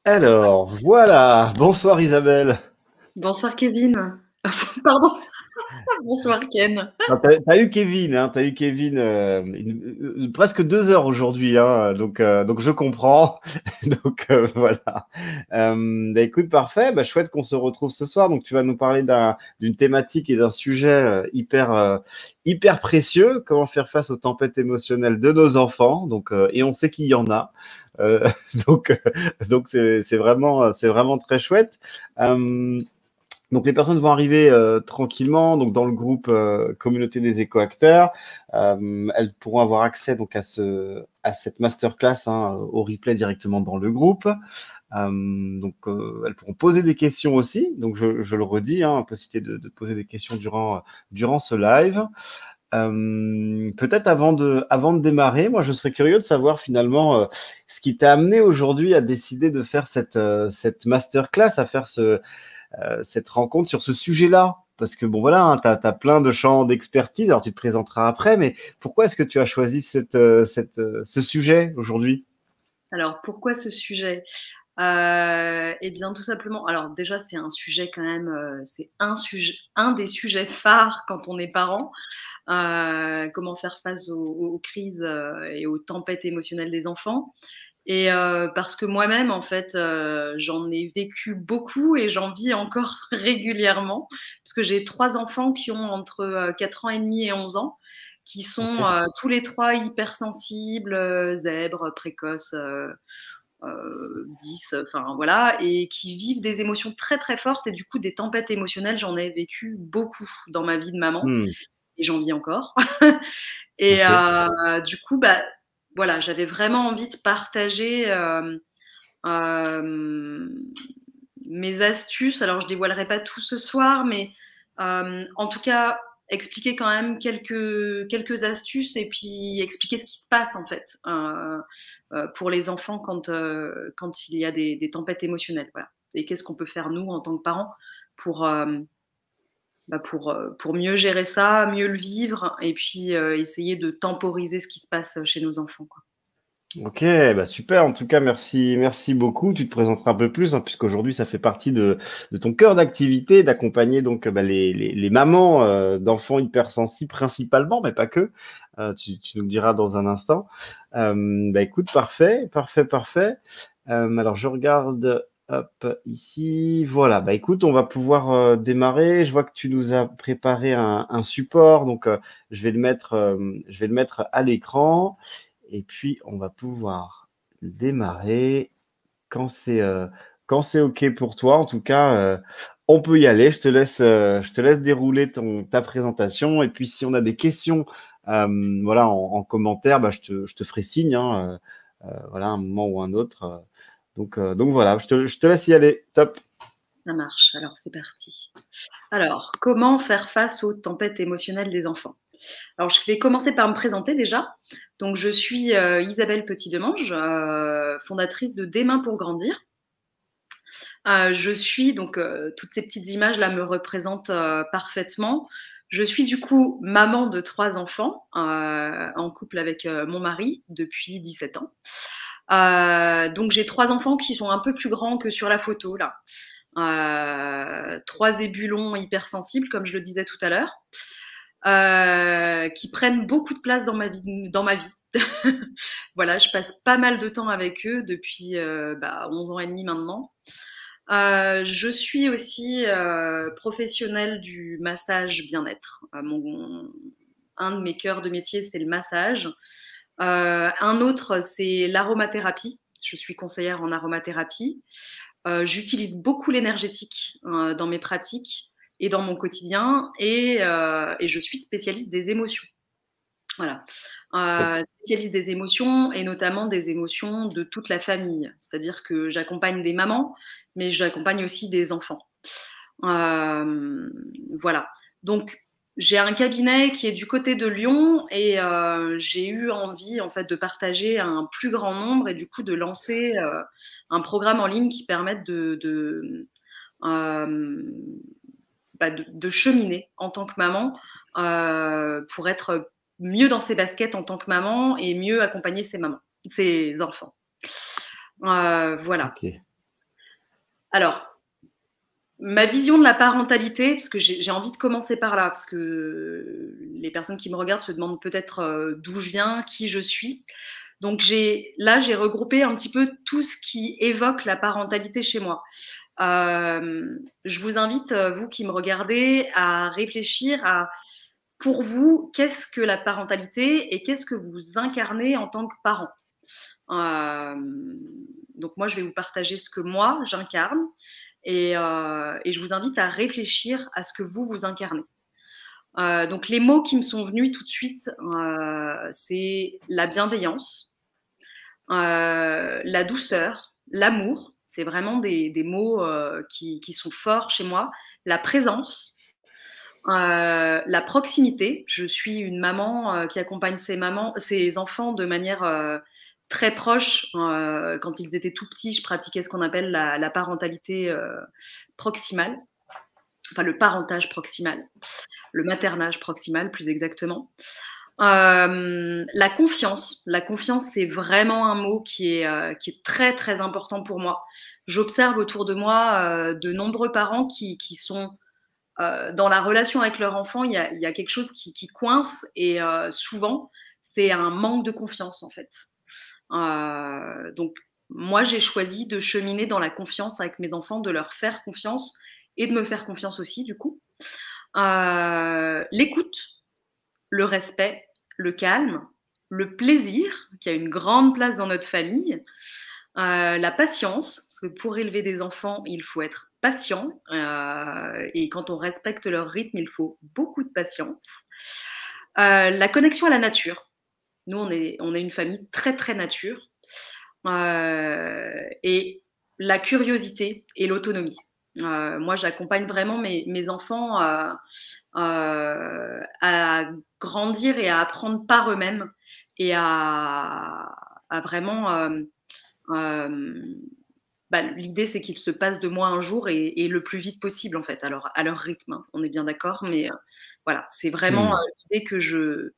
Alors, voilà. Bonsoir Isabelle. Bonsoir Kevin. Pardon, bonsoir Ken. Ah, t'as eu Kevin, hein, t'as eu Kevin presque 2 heures aujourd'hui, hein, donc je comprends. Donc voilà. Écoute, parfait. Chouette qu'on se retrouve ce soir. Donc tu vas nous parler d'une thématique et d'un sujet hyper précieux. Comment faire face aux tempêtes émotionnelles de nos enfants. Donc et on sait qu'il y en a. Euh, donc c'est vraiment très chouette. Euh, Donc les personnes vont arriver tranquillement donc dans le groupe communauté des éco-acteurs. Elles pourront avoir accès donc à cette masterclass, hein, au replay directement dans le groupe. Elles pourront poser des questions aussi. Donc je le redis, hein, possibilité de poser des questions durant ce live. Peut-être avant de démarrer, moi je serais curieux de savoir finalement ce qui t'a amené aujourd'hui à décider de faire cette masterclass, à faire cette rencontre sur ce sujet-là. Parce que bon, voilà, hein, tu as plein de champs d'expertise, alors tu te présenteras après, mais pourquoi est-ce que tu as choisi ce sujet aujourd'hui? Alors pourquoi ce sujet? Eh bien tout simplement, alors déjà c'est un sujet quand même, c'est un des sujets phares quand on est parent. Comment faire face aux crises et aux tempêtes émotionnelles des enfants. Et parce que moi-même, en fait, j'en ai vécu beaucoup et j'en vis encore régulièrement. Parce que j'ai 3 enfants qui ont entre 4 ans et demi et 11 ans, qui Ok. sont tous les 3 hypersensibles, zèbres, précoces, 10, enfin voilà, et qui vivent des émotions très très fortes. Et du coup, des tempêtes émotionnelles, j'en ai vécu beaucoup dans ma vie de maman Hmm. et j'en vis encore. Et Ok. du coup, voilà, j'avais vraiment envie de partager euh, mes astuces. Alors, je dévoilerai pas tout ce soir, mais en tout cas, expliquer quand même quelques astuces et puis expliquer ce qui se passe en fait pour les enfants quand il y a des tempêtes émotionnelles. Voilà. Et qu'est-ce qu'on peut faire nous en tant que parents pour, pour mieux gérer ça, mieux le vivre et puis essayer de temporiser ce qui se passe chez nos enfants, quoi. Ok, super. En tout cas, merci beaucoup. Tu te présenteras un peu plus, hein, puisqu'aujourd'hui, ça fait partie de ton cœur d'activité, d'accompagner donc les mamans d'enfants hypersensibles principalement, mais pas que. Tu nous le diras dans un instant. Écoute, parfait, parfait, parfait. Alors, je regarde, hop, ici. Voilà. Écoute, on va pouvoir démarrer. Je vois que tu nous as préparé un support, donc je vais le mettre à l'écran. Et puis, on va pouvoir démarrer quand c'est OK pour toi. En tout cas, on peut y aller. Je te laisse dérouler ta présentation. Et puis, si on a des questions, voilà, en commentaire, je te ferai signe, hein, voilà, un moment ou un autre. Donc voilà, je te laisse y aller. Top. Ça marche, alors c'est parti. Alors, comment faire face aux tempêtes émotionnelles des enfants? Alors, je vais commencer par me présenter déjà. Donc, je suis Isabelle Petit-Demange, fondatrice de Des Mains pour Grandir. Je suis, donc, toutes ces petites images là me représentent parfaitement. Je suis du coup maman de 3 enfants, en couple avec mon mari depuis 17 ans. Donc, j'ai 3 enfants qui sont un peu plus grands que sur la photo là. 3 ébulons hypersensibles, comme je le disais tout à l'heure, qui prennent beaucoup de place dans ma vie. Voilà, je passe pas mal de temps avec eux depuis 11 ans et demi maintenant. Je suis aussi professionnelle du massage bien-être. Un de mes cœurs de métier, c'est le massage. Un autre, c'est l'aromathérapie. Je suis conseillère en aromathérapie. J'utilise beaucoup l'énergétique dans mes pratiques et dans mon quotidien et je suis spécialiste des émotions. Voilà. Top. Spécialiste des émotions et notamment des émotions de toute la famille. C'est-à-dire que j'accompagne des mamans, mais j'accompagne aussi des enfants. Voilà. Donc, j'ai un cabinet qui est du côté de Lyon et j'ai eu envie en fait de partager un plus grand nombre et du coup de lancer un programme en ligne qui permette euh, de cheminer en tant que maman pour être mieux dans ses baskets en tant que maman et mieux accompagner ses mamans, ses enfants. Voilà. OK. Alors, ma vision de la parentalité, parce que j'ai envie de commencer par là, parce que les personnes qui me regardent se demandent peut-être d'où je viens, qui je suis. Donc là, j'ai regroupé un petit peu tout ce qui évoque la parentalité chez moi. Je vous invite, vous qui me regardez, à réfléchir à, pour vous, qu'est-ce que la parentalité et qu'est-ce que vous incarnez en tant que parent. Donc moi, je vais vous partager ce que moi, j'incarne et je vous invite à réfléchir à ce que vous incarnez. Donc les mots qui me sont venus tout de suite, c'est la bienveillance, la douceur, l'amour. C'est vraiment des mots qui sont forts chez moi. La présence, la proximité. Je suis une maman qui accompagne ses enfants de manière très proche. Quand ils étaient tout petits, je pratiquais ce qu'on appelle la parentalité proximale, enfin le parentage proximal, le maternage proximal plus exactement. La confiance, c'est vraiment un mot qui est très très important pour moi. J'observe autour de moi de nombreux parents qui sont dans la relation avec leur enfant, il y a quelque chose qui coince et souvent c'est un manque de confiance en fait. Donc moi j'ai choisi de cheminer dans la confiance avec mes enfants, de leur faire confiance et de me faire confiance aussi du coup. L'écoute, le respect, le calme, le plaisir, qui a une grande place dans notre famille, la patience, parce que pour élever des enfants, il faut être patient, et quand on respecte leur rythme, il faut beaucoup de patience. La connexion à la nature. Nous, on est une famille très, très nature. Et la curiosité et l'autonomie. Moi, j'accompagne vraiment mes enfants à grandir et à apprendre par eux-mêmes et à vraiment l'idée, c'est qu'ils se passent de moi un jour et le plus vite possible, en fait, à leur rythme. Hein. On est bien d'accord, mais voilà, c'est vraiment l'idée que je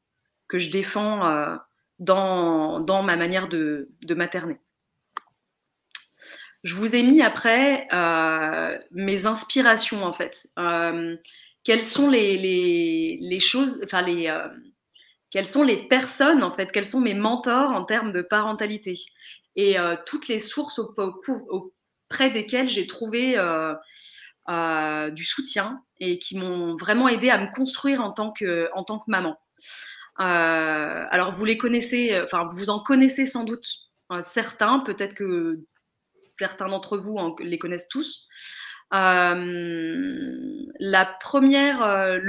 défends dans ma manière de materner. Je vous ai mis après mes inspirations, en fait. Quelles sont les choses, enfin quelles sont les personnes, en fait, quels sont mes mentors en termes de parentalité et toutes les sources auprès desquelles j'ai trouvé du soutien et qui m'ont vraiment aidé à me construire en tant que maman. Alors vous les connaissez, enfin vous en connaissez sans doute certains, peut-être que certains d'entre vous les connaissent tous. Le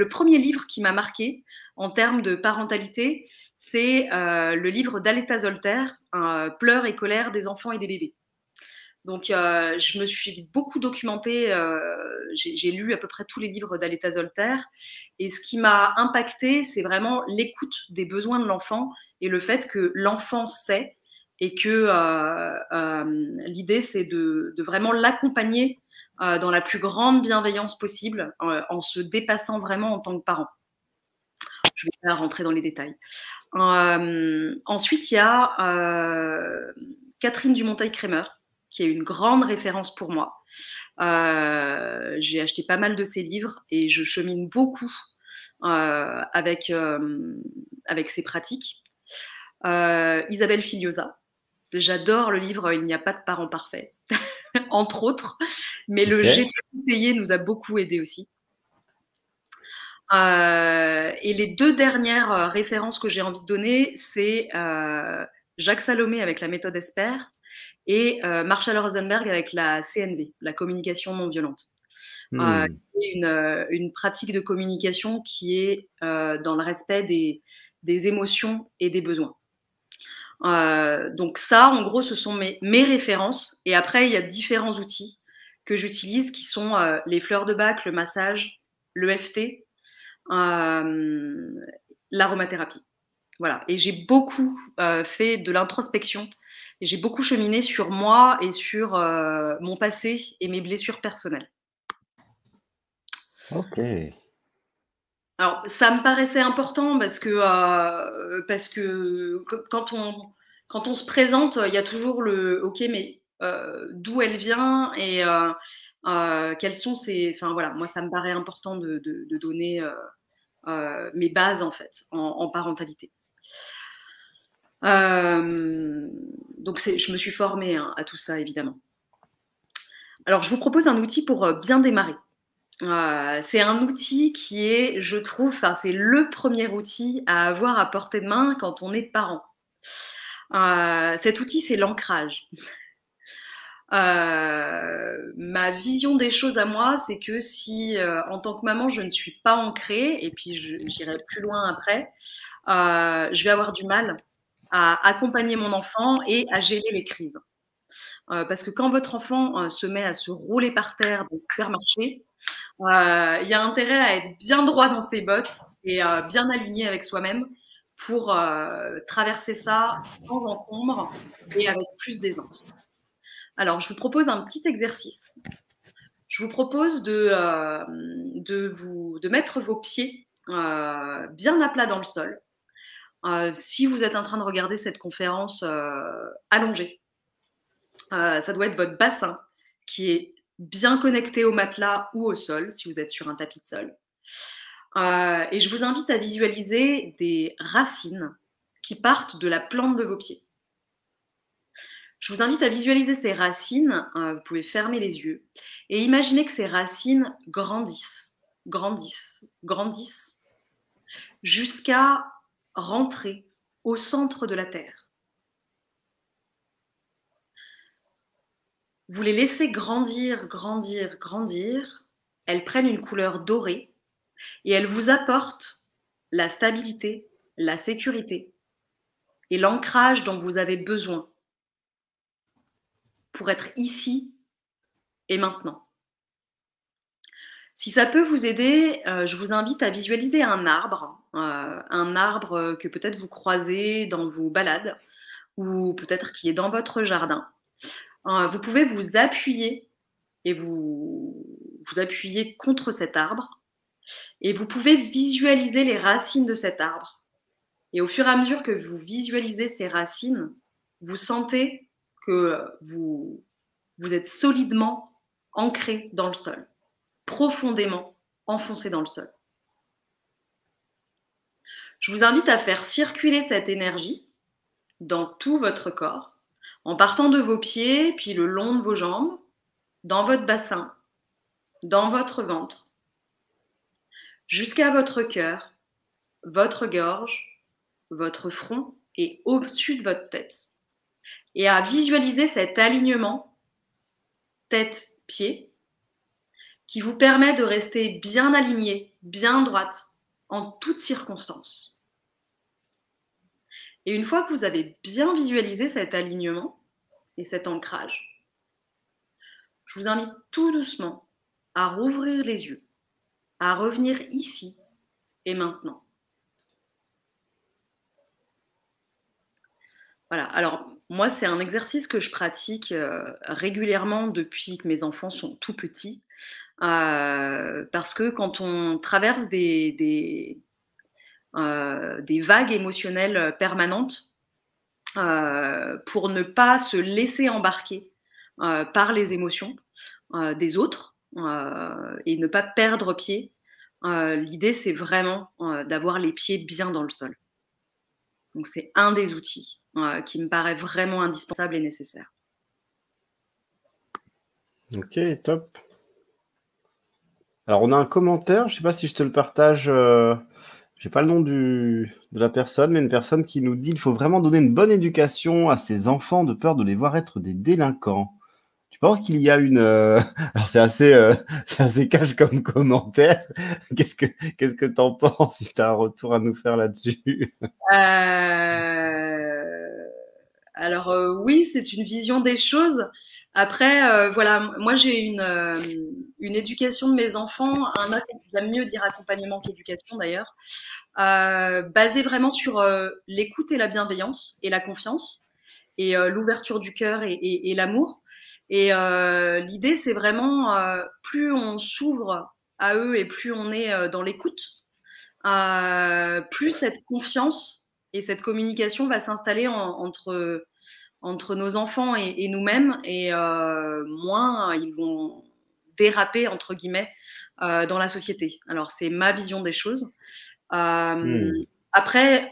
premier livre qui m'a marqué en termes de parentalité, c'est le livre d'Aletta Zolter, Pleurs et colère des enfants et des bébés. Donc, je me suis beaucoup documentée, j'ai lu à peu près tous les livres d'Aletta Zolter, et ce qui m'a impactée, c'est vraiment l'écoute des besoins de l'enfant et le fait que l'enfant sait et que l'idée, c'est de vraiment l'accompagner dans la plus grande bienveillance possible, en se dépassant vraiment en tant que parent. Je ne vais pas rentrer dans les détails. Ensuite, il y a Catherine Dumonteil-Crémer, qui est une grande référence pour moi. J'ai acheté pas mal de ses livres et je chemine beaucoup avec ses pratiques. Isabelle Filiosa. J'adore le livre Il n'y a pas de parents parfaits, entre autres, mais le J'ai tout essayé nous a beaucoup aidé aussi. Et les deux dernières références que j'ai envie de donner, c'est Jacques Salomé avec la méthode ESPER et Marshall Rosenberg avec la CNV, la communication non violente. Une pratique de communication qui est dans le respect des émotions et des besoins. Donc ça, en gros, ce sont mes références. Et après, il y a différents outils que j'utilise qui sont les fleurs de bac, le massage, l'EFT, l'aromathérapie. Voilà. Et j'ai beaucoup fait de l'introspection. Et j'ai beaucoup cheminé sur moi et sur mon passé et mes blessures personnelles. Ok. Alors, ça me paraissait important parce que quand on se présente, il y a toujours le « ok, mais d'où elle vient et quelles sont ses. Enfin voilà, moi ça me paraît important de donner mes bases en fait en parentalité. Donc je me suis formée hein, à tout ça évidemment. Alors je vous propose un outil pour bien démarrer. C'est un outil qui est, je trouve, enfin c'est le premier outil à avoir à portée de main quand on est parent. Cet outil, c'est l'ancrage. Ma vision des choses à moi, c'est que si en tant que maman, je ne suis pas ancrée, et puis j'irai plus loin après, je vais avoir du mal à accompagner mon enfant et à gérer les crises. Parce que quand votre enfant se met à se rouler par terre dans le supermarché, il y a intérêt à être bien droit dans ses bottes et bien aligné avec soi-même pour traverser ça sans encombre et avec plus d'aisance. Alors, je vous propose un petit exercice. Je vous propose de mettre vos pieds bien à plat dans le sol. Si vous êtes en train de regarder cette conférence allongée, ça doit être votre bassin qui est bien connecté au matelas ou au sol, si vous êtes sur un tapis de sol. Et je vous invite à visualiser des racines qui partent de la plante de vos pieds. Je vous invite à visualiser ces racines, vous pouvez fermer les yeux, et imaginer que ces racines grandissent, grandissent, grandissent, jusqu'à rentrer au centre de la Terre. Vous les laissez grandir, grandir, grandir, elles prennent une couleur dorée, et elles vous apportent la stabilité, la sécurité et l'ancrage dont vous avez besoin pour être ici et maintenant. Si ça peut vous aider, je vous invite à visualiser un arbre que peut-être vous croisez dans vos balades ou peut-être qui est dans votre jardin. Vous pouvez vous appuyer et vous appuyer contre cet arbre et vous pouvez visualiser les racines de cet arbre. Et au fur et à mesure que vous visualisez ces racines, vous sentez que vous êtes solidement ancré dans le sol, profondément enfoncé dans le sol. Je vous invite à faire circuler cette énergie dans tout votre corps, en partant de vos pieds, puis le long de vos jambes, dans votre bassin, dans votre ventre, jusqu'à votre cœur, votre gorge, votre front et au-dessus de votre tête. Et à visualiser cet alignement tête-pied qui vous permet de rester bien aligné, bien droite, en toutes circonstances. Et une fois que vous avez bien visualisé cet alignement et cet ancrage, je vous invite tout doucement à rouvrir les yeux, à revenir ici et maintenant. Voilà, alors moi c'est un exercice que je pratique régulièrement depuis que mes enfants sont tout petits, parce que quand on traverse des vagues émotionnelles permanentes, pour ne pas se laisser embarquer par les émotions des autres et ne pas perdre pied, l'idée c'est vraiment d'avoir les pieds bien dans le sol. Donc c'est un des outils qui me paraît vraiment indispensable et nécessaire. Ok, top. Alors on a un commentaire, je ne sais pas si je te le partage, j'ai pas le nom de la personne, mais une personne qui nous dit qu'il faut vraiment donner une bonne éducation à ses enfants de peur de les voir être des délinquants. Tu penses qu'il y a une... Alors c'est assez cash comme commentaire. Qu'est-ce que tu en penses, si tu as un retour à nous faire là-dessus? Alors oui, c'est une vision des choses. Après, voilà, moi j'ai une éducation de mes enfants, j'aime mieux dire accompagnement qu'éducation d'ailleurs, basée vraiment sur l'écoute et la bienveillance et la confiance et l'ouverture du cœur et l'amour. Et l'idée, c'est vraiment plus on s'ouvre à eux et plus on est dans l'écoute, plus cette confiance Et cette communication va s'installer entre nos enfants et nous-mêmes, et moins ils vont déraper, entre guillemets, dans la société. Alors, c'est ma vision des choses. Hmm. Après,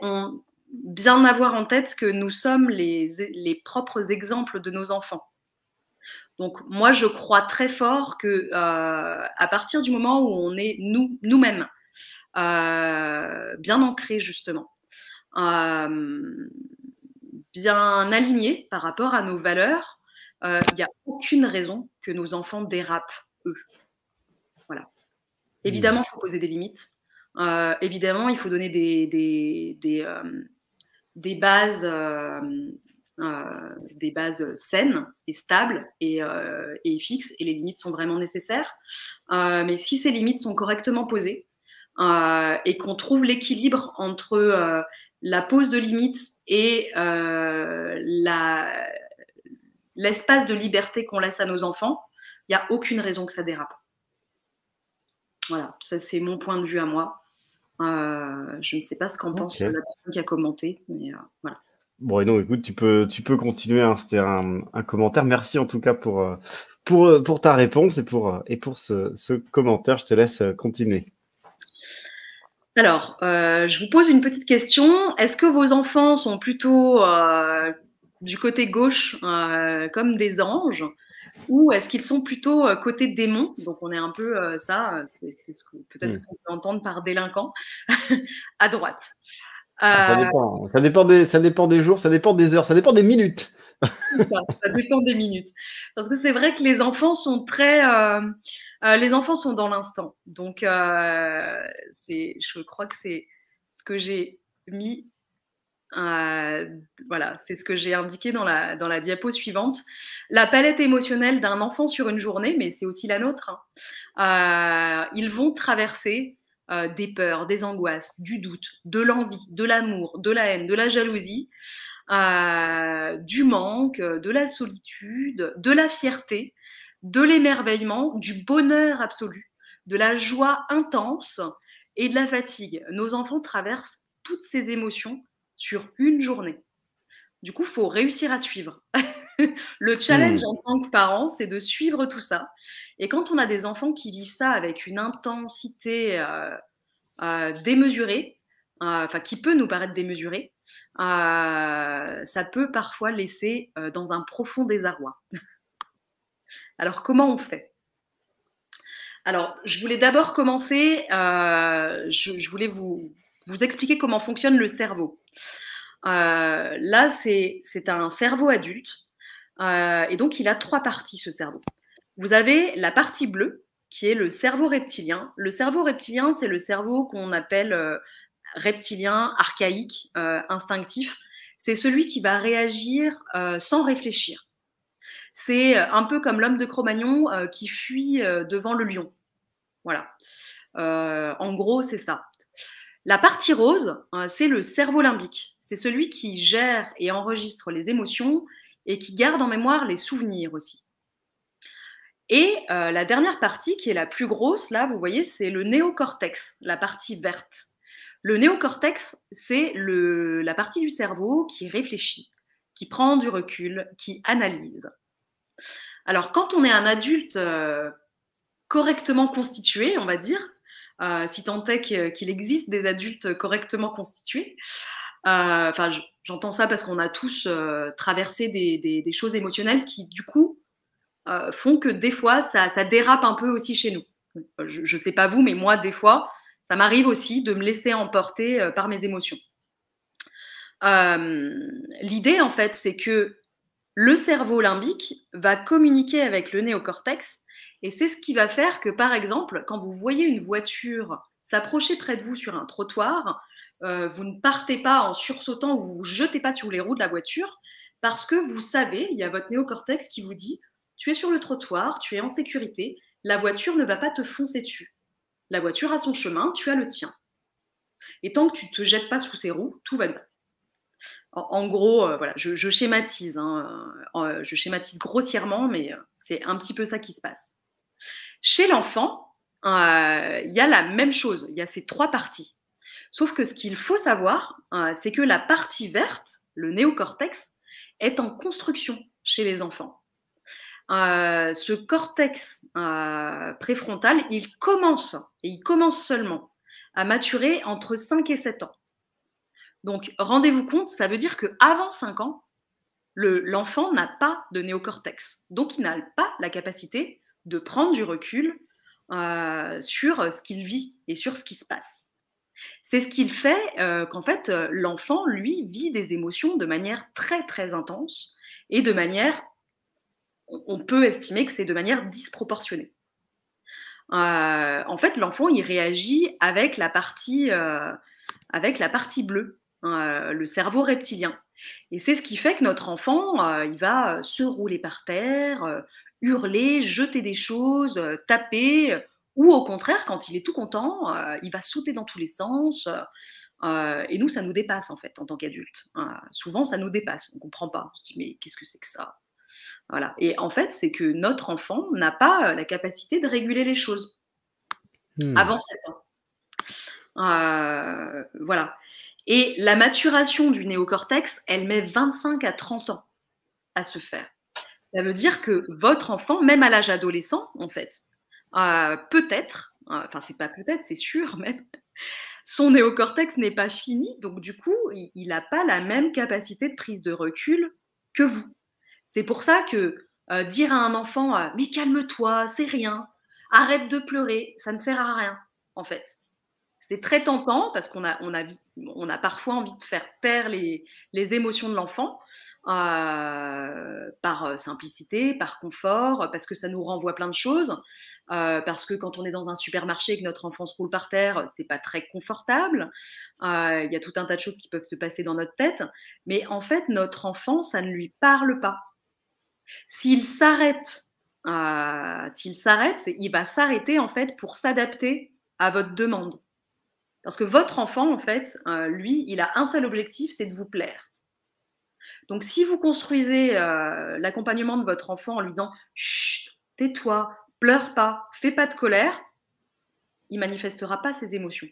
bien avoir en tête que nous sommes les propres exemples de nos enfants. Donc, moi, je crois très fort que à partir du moment où on est nous-mêmes, bien ancrés, justement, bien alignés par rapport à nos valeurs, il n'y a aucune raison que nos enfants dérapent, eux. Voilà. Hmm. Évidemment, il faut poser des limites. Évidemment, il faut donner des bases saines et stables et fixes, et les limites sont vraiment nécessaires. Mais si ces limites sont correctement posées et qu'on trouve l'équilibre entre la pose de limites et l'espace de liberté qu'on laisse à nos enfants, il n'y a aucune raison que ça dérape. Voilà, ça c'est mon point de vue à moi. Je ne sais pas ce qu'en pense la Ok. personne qui a commenté, mais voilà. Bon, et non, écoute, tu peux continuer, hein, c'était un commentaire. Merci en tout cas pour ta réponse et pour ce commentaire. Je te laisse continuer. Alors, je vous pose une petite question. Est-ce que vos enfants sont plutôt du côté gauche, comme des anges, ou est-ce qu'ils sont plutôt côté démon? Donc, on est un peu ça, c'est peut-être Hmm. ce qu'on peut entendre par délinquant, à droite. Ah, ça Euh, dépend. Ça dépend des jours, ça dépend des heures, ça dépend des minutes. C'est ça, ça dépend des minutes. Parce que c'est vrai que les enfants sont les enfants sont dans l'instant. Donc, je crois que c'est ce que j'ai mis. euh, voilà, c'est ce que j'ai indiqué dans la diapo suivante. La palette émotionnelle d'un enfant sur une journée, mais c'est aussi la nôtre, hein. Ils vont traverser des peurs, des angoisses, du doute, de l'envie, de l'amour, de la haine, de la jalousie, du manque, de la solitude, de la fierté, de l'émerveillement, du bonheur absolu, de la joie intense et de la fatigue. Nos enfants traversent toutes ces émotions sur une journée. Du coup, il faut réussir à suivre. Le challenge Hmm. en tant que parent, c'est de suivre tout ça. Et quand on a des enfants qui vivent ça avec une intensité démesurée, enfin qui peut nous paraître démesurée, ça peut parfois laisser dans un profond désarroi. Alors comment on fait? Alors je voulais d'abord commencer, je voulais vous expliquer comment fonctionne le cerveau. Là, c'est un cerveau adulte, et donc il a 3 parties, ce cerveau. Vous avez la partie bleue, qui est le cerveau reptilien. Le cerveau reptilien, c'est le cerveau qu'on appelle reptilien, archaïque, instinctif. C'est celui qui va réagir sans réfléchir. C'est un peu comme l'homme de Cro-Magnon qui fuit devant le lion. Voilà. En gros, c'est ça. La partie rose, c'est le cerveau limbique. C'est celui qui gère et enregistre les émotions et qui garde en mémoire les souvenirs aussi. Et la dernière partie, qui est la plus grosse, là, vous voyez, c'est le néocortex, la partie verte. Le néocortex, c'est la partie du cerveau qui réfléchit, qui prend du recul, qui analyse. Alors, quand on est un adulte correctement constitué, on va dire, si tant est qu'il existe des adultes correctement constitués, enfin, j'entends ça parce qu'on a tous traversé des choses émotionnelles qui, du coup, font que des fois, ça dérape un peu aussi chez nous. Je ne sais pas vous, mais moi, des fois, ça m'arrive aussi de me laisser emporter par mes émotions. L'idée, en fait, c'est que le cerveau limbique va communiquer avec le néocortex, et c'est ce qui va faire que, par exemple, quand vous voyez une voiture s'approcher près de vous sur un trottoir, vous ne partez pas en sursautant ou vous vous jetez pas sur les roues de la voiture, parce que vous savez, il y a votre néocortex qui vous dit: tu es sur le trottoir, tu es en sécurité, la voiture ne va pas te foncer dessus. La voiture a son chemin, tu as le tien. Et tant que tu ne te jettes pas sous ses roues, tout va bien. En gros, voilà, je schématise, hein, je schématise grossièrement, mais c'est un petit peu ça qui se passe. Chez l'enfant, il y a la même chose, il y a ces 3 parties. Sauf que ce qu'il faut savoir, c'est que la partie verte, le néocortex, est en construction chez les enfants. Ce cortex préfrontal, il commence, et il commence seulement, à maturer entre 5 et 7 ans. Donc, rendez-vous compte, ça veut dire qu'avant 5 ans, l'enfant n'a pas de néocortex. Donc, il n'a pas la capacité de prendre du recul sur ce qu'il vit et sur ce qui se passe. C'est ce qu'il fait qu'en fait, l'enfant, lui, vit des émotions de manière très, très intense et de manière, on peut estimer que c'est de manière disproportionnée. En fait, l'enfant, il réagit avec la partie bleue, le cerveau reptilien. Et c'est ce qui fait que notre enfant, il va se rouler par terre, hurler, jeter des choses, taper, ou au contraire, quand il est tout content, il va sauter dans tous les sens. Et nous, ça nous dépasse en fait en tant qu'adultes. Souvent, ça nous dépasse. On ne comprend pas. On se dit mais qu'est-ce que c'est que ça? Voilà. Et en fait, c'est que notre enfant n'a pas la capacité de réguler les choses avant 7 ans. Voilà. Et la maturation du néocortex, elle met 25 à 30 ans à se faire. Ça veut dire que votre enfant, même à l'âge adolescent, en fait, peut-être, enfin c'est pas peut-être, c'est sûr même, son néocortex n'est pas fini, donc du coup, il n'a pas la même capacité de prise de recul que vous. C'est pour ça que dire à un enfant « mais calme-toi, c'est rien, arrête de pleurer », ça ne sert à rien, en fait. C'est très tentant parce qu'on a parfois envie de faire taire les émotions de l'enfant par simplicité, par confort, parce que ça nous renvoie plein de choses, parce que quand on est dans un supermarché et que notre enfant se roule par terre, c'est pas très confortable. Il y a tout un tas de choses qui peuvent se passer dans notre tête, mais en fait, notre enfant, ça ne lui parle pas. S'il s'arrête, il va s'arrêter en fait pour s'adapter à votre demande. Parce que votre enfant, en fait, lui, il a un seul objectif, c'est de vous plaire. Donc, si vous construisez l'accompagnement de votre enfant en lui disant « Chut, tais-toi, pleure pas, fais pas de colère », il manifestera pas ses émotions.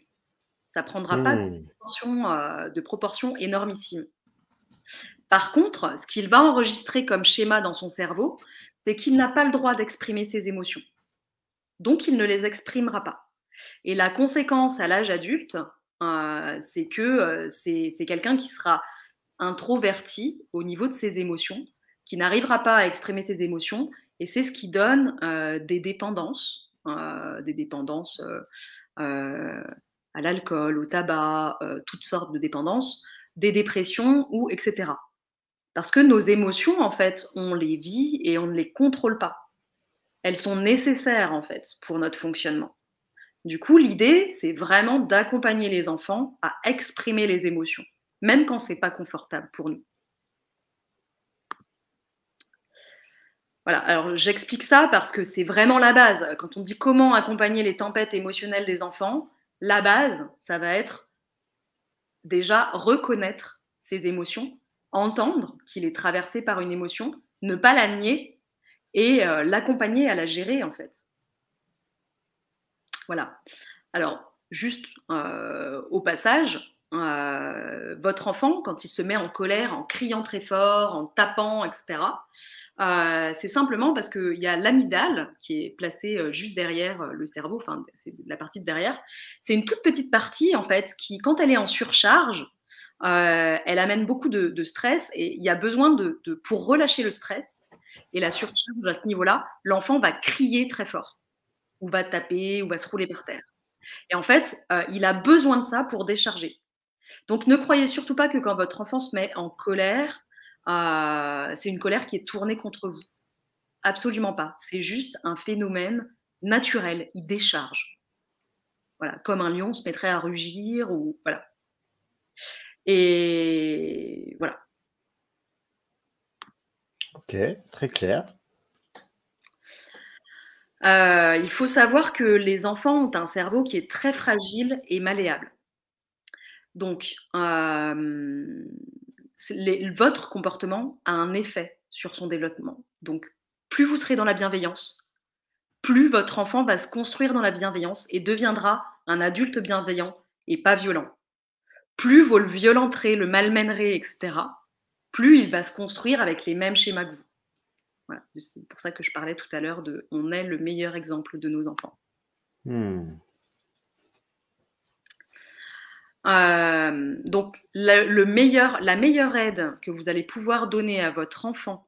Ça prendra pas de proportions énormissimes. Par contre, ce qu'il va enregistrer comme schéma dans son cerveau, c'est qu'il n'a pas le droit d'exprimer ses émotions. Donc, il ne les exprimera pas. Et la conséquence à l'âge adulte, c'est que c'est quelqu'un qui sera introverti au niveau de ses émotions, qui n'arrivera pas à exprimer ses émotions, et c'est ce qui donne des dépendances à l'alcool, au tabac, toutes sortes de dépendances, des dépressions, ou etc. Parce que nos émotions, en fait, on les vit et on ne les contrôle pas. Elles sont nécessaires, en fait, pour notre fonctionnement. Du coup, l'idée, c'est vraiment d'accompagner les enfants à exprimer les émotions, même quand c'est pas confortable pour nous. Voilà, alors j'explique ça parce que c'est vraiment la base. Quand on dit comment accompagner les tempêtes émotionnelles des enfants, la base, ça va être déjà reconnaître ses émotions, entendre qu'il est traversé par une émotion, ne pas la nier et l'accompagner à la gérer en fait. Voilà. Alors, juste au passage, votre enfant, quand il se met en colère, en criant très fort, en tapant, etc., c'est simplement parce qu'il y a l'amygdale qui est placée juste derrière le cerveau, enfin, c'est la partie de derrière. C'est une toute petite partie, en fait, qui, quand elle est en surcharge, elle amène beaucoup de stress et il y a besoin pour relâcher le stress et la surcharge à ce niveau-là, l'enfant va crier très fort ou va taper ou va se rouler par terre. Et en fait, il a besoin de ça pour décharger. Donc, ne croyez surtout pas que quand votre enfant se met en colère, c'est une colère qui est tournée contre vous. Absolument pas. C'est juste un phénomène naturel. Il décharge. Voilà, comme un lion se mettrait à rugir ou voilà. Et voilà. Ok, très clair. Il faut savoir que les enfants ont un cerveau qui est très fragile et malléable. Donc, votre comportement a un effet sur son développement. Donc, plus vous serez dans la bienveillance, plus votre enfant va se construire dans la bienveillance et deviendra un adulte bienveillant et pas violent. plus vous le violenterez, le malmènerez, etc., plus il va se construire avec les mêmes schémas que vous. Voilà. C'est pour ça que je parlais tout à l'heure de on est le meilleur exemple de nos enfants. Donc, la meilleure aide que vous allez pouvoir donner à votre enfant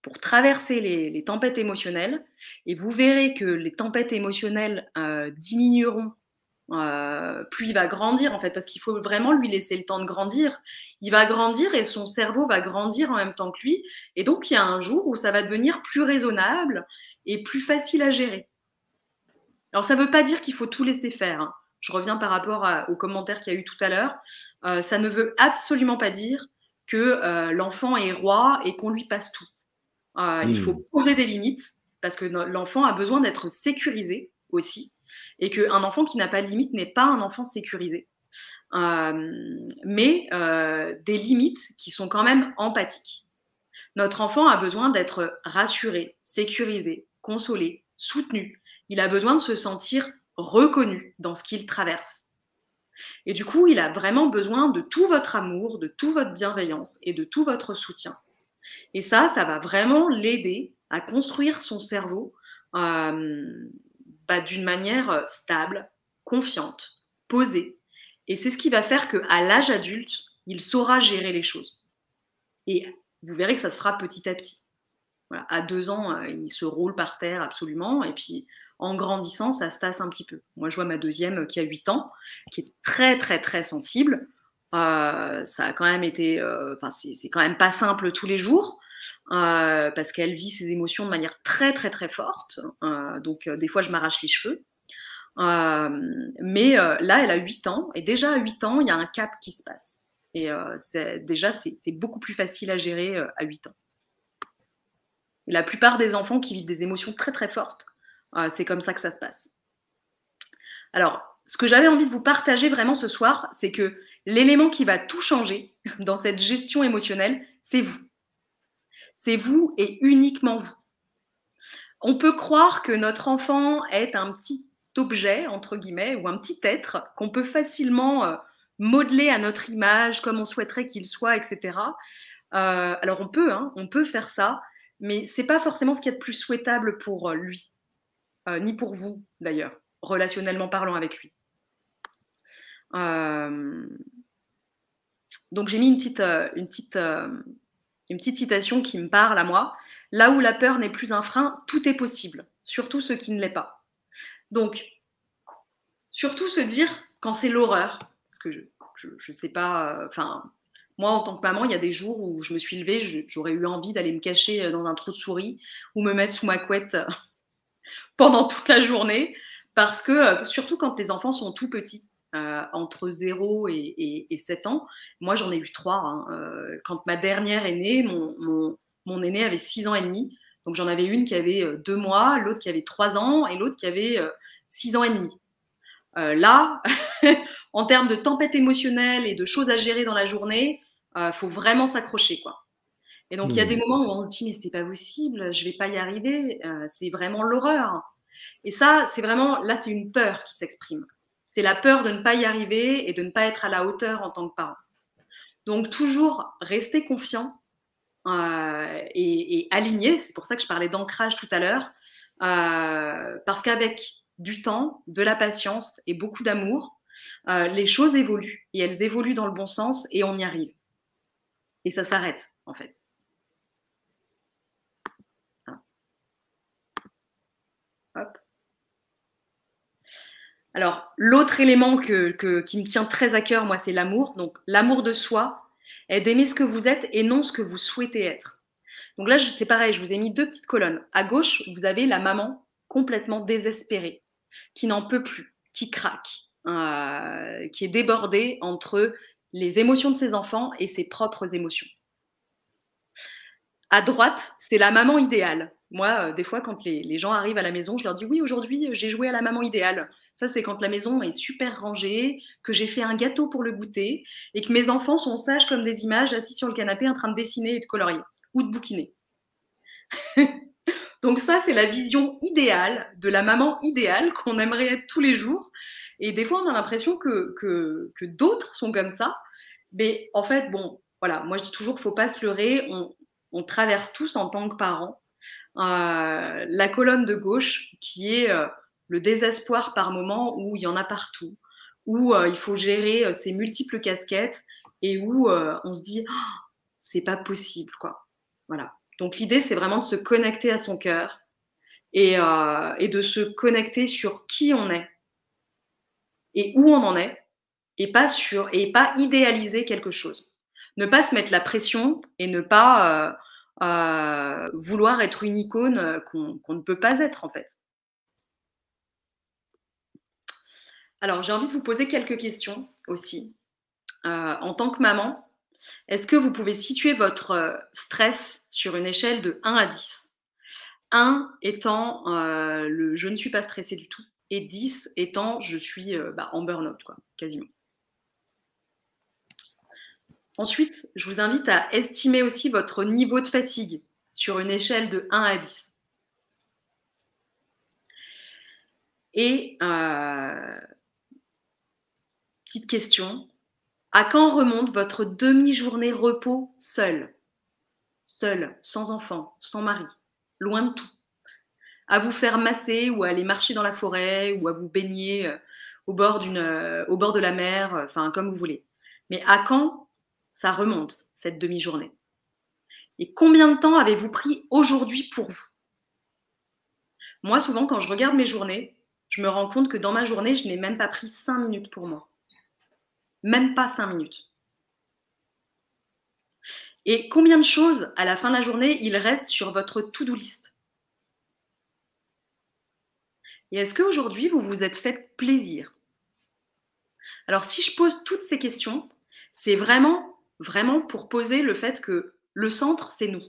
pour traverser les tempêtes émotionnelles, et vous verrez que les tempêtes émotionnelles diminueront plus il va grandir en fait, parce qu'il faut vraiment lui laisser le temps de grandir. Il va grandir et son cerveau va grandir en même temps que lui, et donc il y a un jour où ça va devenir plus raisonnable et plus facile à gérer. Alors ça ne veut pas dire qu'il faut tout laisser faire, hein. Je reviens par rapport aux commentaires qu'il y a eu tout à l'heure. Ça ne veut absolument pas dire que l'enfant est roi et qu'on lui passe tout. Il faut poser des limites, parce que l'enfant a besoin d'être sécurisé aussi, et qu'un enfant qui n'a pas de limite n'est pas un enfant sécurisé. Mais des limites qui sont quand même empathiques. Notre enfant a besoin d'être rassuré, sécurisé, consolé, soutenu. Il a besoin de se sentir reconnu dans ce qu'il traverse. Et du coup, il a vraiment besoin de tout votre amour, de toute votre bienveillance et de tout votre soutien. Et ça va vraiment l'aider à construire son cerveau d'une manière stable, confiante, posée. Et c'est ce qui va faire qu'à l'âge adulte, il saura gérer les choses. Et vous verrez que ça se fera petit à petit. Voilà. À 2 ans, il se roule par terre absolument. Et puis, en grandissant, ça se tasse un petit peu. Moi, je vois ma deuxième qui a 8 ans, qui est très, très, très sensible. Ça a quand même été... c'est quand même pas simple tous les jours. Parce qu'elle vit ses émotions de manière très très très forte, donc des fois je m'arrache les cheveux, mais là elle a 8 ans, et déjà à 8 ans il y a un cap qui se passe, et c'est beaucoup plus facile à gérer à 8 ans. Et la plupart des enfants qui vivent des émotions très très fortes, c'est comme ça que ça se passe. Alors, ce que j'avais envie de vous partager vraiment ce soir, c'est que l'élément qui va tout changer dans cette gestion émotionnelle, c'est vous. C'est vous et uniquement vous. On peut croire que notre enfant est un petit objet, entre guillemets, ou un petit être qu'on peut facilement modeler à notre image, comme on souhaiterait qu'il soit, etc. Alors on peut faire ça, mais c'est pas forcément ce qu'il y a de plus souhaitable pour lui, ni pour vous d'ailleurs, relationnellement parlant avec lui. Donc j'ai mis une petite citation qui me parle à moi. Là où la peur n'est plus un frein, tout est possible, surtout ce qui ne l'est pas. Donc, surtout se dire quand c'est l'horreur, parce que je sais pas, moi en tant que maman, il y a des jours où je me suis levée, j'aurais eu envie d'aller me cacher dans un trou de souris ou me mettre sous ma couette pendant toute la journée, parce que surtout quand les enfants sont tout petits, entre 0 et 7 ans. Moi, j'en ai eu 3. Hein. Quand ma dernière est née, mon aîné avait 6 ans et demi. Donc, j'en avais une qui avait 2 mois, l'autre qui avait 3 ans et l'autre qui avait 6 ans et demi. Là, en termes de tempête émotionnelle et de choses à gérer dans la journée, faut vraiment s'accrocher, quoi. Et donc, il y a des moments où on se dit, mais c'est pas possible, je vais pas y arriver, c'est vraiment l'horreur. Et ça, c'est vraiment, là, c'est une peur qui s'exprime. C'est la peur de ne pas y arriver et de ne pas être à la hauteur en tant que parent. Donc, toujours rester confiant et aligné. C'est pour ça que je parlais d'ancrage tout à l'heure. Parce qu'avec du temps, de la patience et beaucoup d'amour, les choses évoluent. Et elles évoluent dans le bon sens et on y arrive. Et ça s'arrête, en fait. Hop. Alors, l'autre élément qui me tient très à cœur, moi, c'est l'amour. Donc, l'amour de soi est d'aimer ce que vous êtes et non ce que vous souhaitez être. Donc là, c'est pareil, je vous ai mis 2 petites colonnes. À gauche, vous avez la maman complètement désespérée, qui n'en peut plus, qui craque, qui est débordée entre les émotions de ses enfants et ses propres émotions. À droite, c'est la maman idéale. Moi, des fois, quand les gens arrivent à la maison, je leur dis « Oui, aujourd'hui, j'ai joué à la maman idéale. » Ça, c'est quand la maison est super rangée, que j'ai fait un gâteau pour le goûter et que mes enfants sont sages comme des images, assis sur le canapé en train de dessiner et de colorier ou de bouquiner. Donc ça, c'est la vision idéale de la maman idéale qu'on aimerait être tous les jours. Et des fois, on a l'impression que d'autres sont comme ça. Mais en fait, bon, voilà, moi je dis toujours, faut pas se leurrer. On traverse tous en tant que parents la colonne de gauche qui est le désespoir par moment où il y en a partout, où il faut gérer ces multiples casquettes et où on se dit oh, c'est pas possible quoi. Voilà. Donc l'idée c'est vraiment de se connecter à son cœur et de se connecter sur qui on est et où on en est et pas idéaliser quelque chose. Ne pas se mettre la pression et ne pas vouloir être une icône qu'on ne peut pas être en fait. Alors j'ai envie de vous poser quelques questions aussi. En tant que maman, est-ce que vous pouvez situer votre stress sur une échelle de 1 à 10? 1 étant le je ne suis pas stressée du tout et 10 étant je suis en burn-out, quoi, quasiment. Ensuite, je vous invite à estimer aussi votre niveau de fatigue sur une échelle de 1 à 10. Et petite question, à quand remonte votre demi-journée repos seule? Seule, sans enfant, sans mari, loin de tout. À vous faire masser ou à aller marcher dans la forêt ou à vous baigner au bord de la mer, enfin comme vous voulez. Mais à quand ça remonte, cette demi-journée? Et combien de temps avez-vous pris aujourd'hui pour vous? Moi, souvent, quand je regarde mes journées, je me rends compte que dans ma journée, je n'ai même pas pris 5 minutes pour moi. Même pas 5 minutes. Et combien de choses, à la fin de la journée, il reste sur votre to-do list? Et est-ce qu'aujourd'hui, vous vous êtes fait plaisir? Alors, si je pose toutes ces questions, c'est vraiment, vraiment pour poser le fait que le centre, c'est nous.